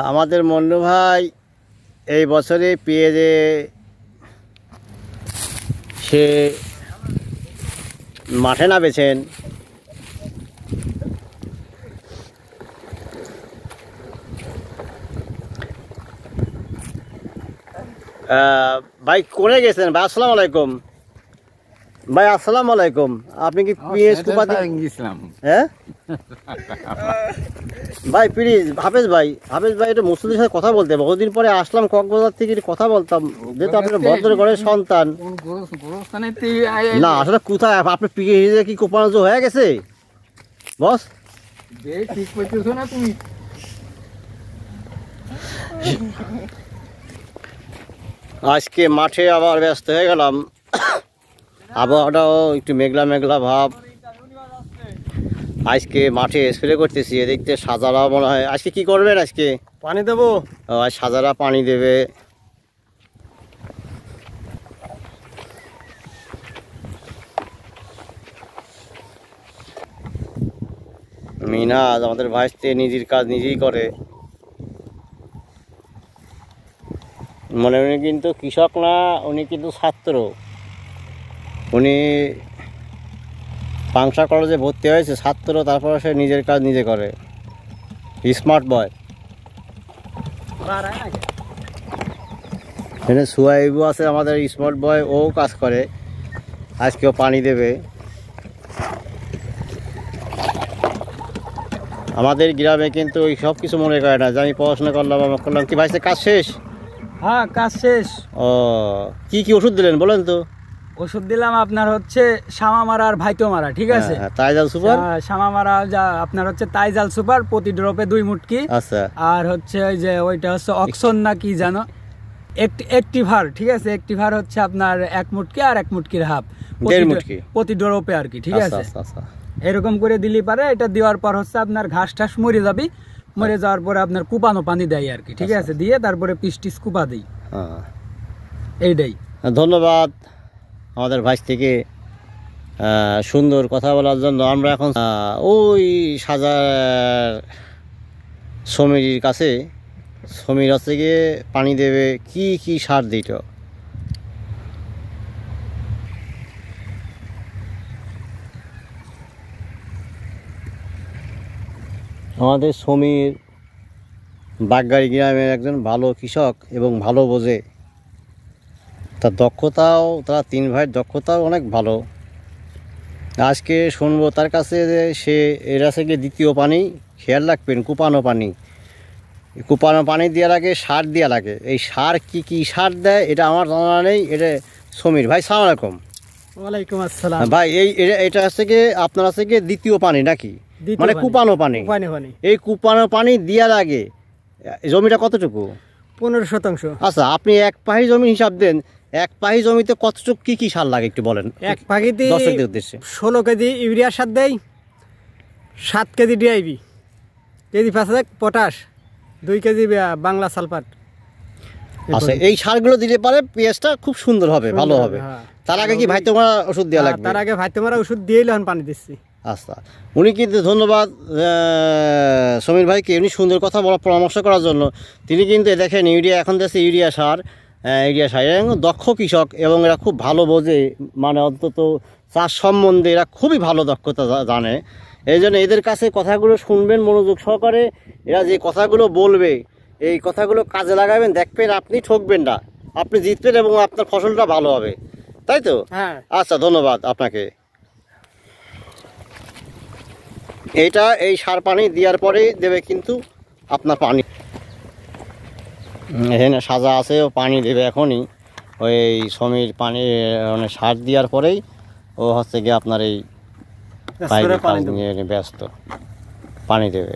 আমাদের মন্নু ভাই এই বছরে পেঁয়াজে সে মাঠে নামেছেন। ভাই কোনে গেছেন ভাই? আসসালামু আলাইকুম ভাই। আসসালামু আলাইকুম। আপনি কি পেঁয়াজ কুপাতে গেছিলাম? হ্যাঁ ভাই প্লিজ হাফেজ ভাই, এটা মুসলিমের সাথে কথা বলতে বহুদিন পরে আসলাম কক্সবাজার থেকে, কথা বলতাম যেহেতু আপনার ভদ্র ঘরের সন্তান। না আসলে কোথায় আপনি পেঁয়াজ কি কোপানো হয়ে গেছে বস? আজকে মাঠে আবার ব্যস্ত হয়ে গেলাম। আবহাওয়াটাও একটু মেঘলা মেঘলা ভাব। আজকে মাঠে স্প্রে করতেছি, দেখতে সাজারা মনে হয়। আজকে কি করবেন? আজকে পানি দেবো। আজ সাজারা পানি দেবে। মিনাজ আমাদের ভাইস্তে নিজের কাজ নিজেই করে। উনি কিন্তু কৃষক না, উনি কিন্তু ছাত্র। উনি পাংশা কলেজে ভর্তি হয়েছে, ছাত্র, তারপরে সে নিজের কাজ নিজে করে। Smart boy. এখানে সুয়াইবু আছে আমাদের স্মার্ট বয়, ও কাজ করে। আজকেও পানি দেবে। আমাদের গ্রামে কিন্তু ওই সব কিছু মনে করে না যে আমি পড়াশোনা করলাম আমার করলাম। কি ভাইসে কাজ শেষ? হ্যাঁ কাজ শেষ। ও কি কি ওষুধ দিলেন বলেন তো? ওষুধ দিলাম আপনার হচ্ছে শামা মারা আর ভাইতো মারা, ঠিক আছে? তাইজাল সুপার, শামা মারা আপনার হচ্ছে তাইজাল সুপার প্রতি ড্রপে 2 মুটকি। আচ্ছা। আর হচ্ছে ওই যে ওইটা হচ্ছে অক্সন না কি জানো, অ্যাক্টিভার, ঠিক আছে? অ্যাক্টিভার হচ্ছে আপনার 1 মুটকি আর 1 মুটকির হাফ প্রতি ড্রপে আর কি, ঠিক আছে? এরকম করে দিলি পারে। এটা দেওয়ার পর হচ্ছে আপনার ঘাস টাস মরে যাবে। মরে যাওয়ার পরে আপনার কুপানো পানি দেয় আর কি, ঠিক আছে? দিয়ে তারপরে পিস কুপা দিই। এইটাই। ধন্যবাদ আমাদের ভাই থেকে সুন্দর কথা বলার জন্য। আমরা এখন ওই সাজার সমীর কাছে, সমীর কাছে গিয়ে পানি দেবে। কি কি সার দিত? আমাদের সমীর বাগগাড়ি গ্রামের একজন ভালো কৃষক এবং ভালো বোঝে। তার দক্ষতাও, তারা 3 ভাইয়ের দক্ষতাও অনেক ভালো। আজকে শুনবো তার কাছে যে সে এর কাছে গিয়ে দ্বিতীয় পানি, খেয়াল রাখবেন কুপানো পানি দেওয়ার আগে সার দেওয়া লাগে। এই সার কি কি সার দেয় এটা আমার জানা নেই। এটা সমীর ভাই। সালাম আলাইকুম। ওয়ালাইকুম আসসালাম ভাই। এটা হচ্ছে গিয়ে আপনার কাছে গিয়ে দ্বিতীয় পানি নাকি, মানে কুপানো পানি? এই কুপানো পানি দেওয়ার আগে জমিটা কতটুকু? 15%। আচ্ছা, আপনি 1 পাহি জমি হিসাব দেন। 1 পাহি জমিতে কতটুকু কি কি সার লাগে একটু বলেন। 1 পাহিতে দর্শকদের উদ্দেশ্যে 16 কেজি ইউরিয়া সার দেয়, 7 KG DIB, KG 5 potash, 2 KG Bangla sulphur. আচ্ছা, এই সারগুলো দিলে পারে পেঁয়াজটা খুব সুন্দর হবে, ভালো হবে। তার আগে কি ভাইতো মারা ওষুধ দেওয়া লাগবে? তার আগে ভাইতো মারা ওষুধ দিয়েই এখন পানি দিচ্ছি। আচ্ছা, উনি কিন্তু ধন্যবাদ সমীর ভাইকে, উনি সুন্দর কথা বলা পরামর্শ করার জন্য। তিনি কিন্তু দেখেন ইউরিয়া এখন দিচ্ছে, ইউরিয়া সার দক্ষ কৃষক এবং এরা খুব ভালো বোঝে, মানে অন্তত চাষ সম্বন্ধে এরা খুবই ভালো দক্ষতা জানে। এই জন্য এদের কাছে কথাগুলো শুনবেন মনোযোগ সহকারে। এরা যে কথাগুলো বলবে এই কথাগুলো কাজে লাগাবেন, দেখবেন আপনি ঠকবেন না, আপনি জিতবেন এবং আপনার ফসলটা ভালো হবে, তাই তো? হ্যাঁ। আচ্ছা, ধন্যবাদ আপনাকে। এই সার পানি দেওয়ার পরেই দেবে কিন্তু আপনার পানি। এখানে সাজা আছে, ও পানি দেবে এখনই। ওই সমীর পানি মানে সার দেওয়ার পরেই ও হচ্ছে গিয়ে আপনার এই পানি নিয়ে ব্যস্ত, পানি দেবে।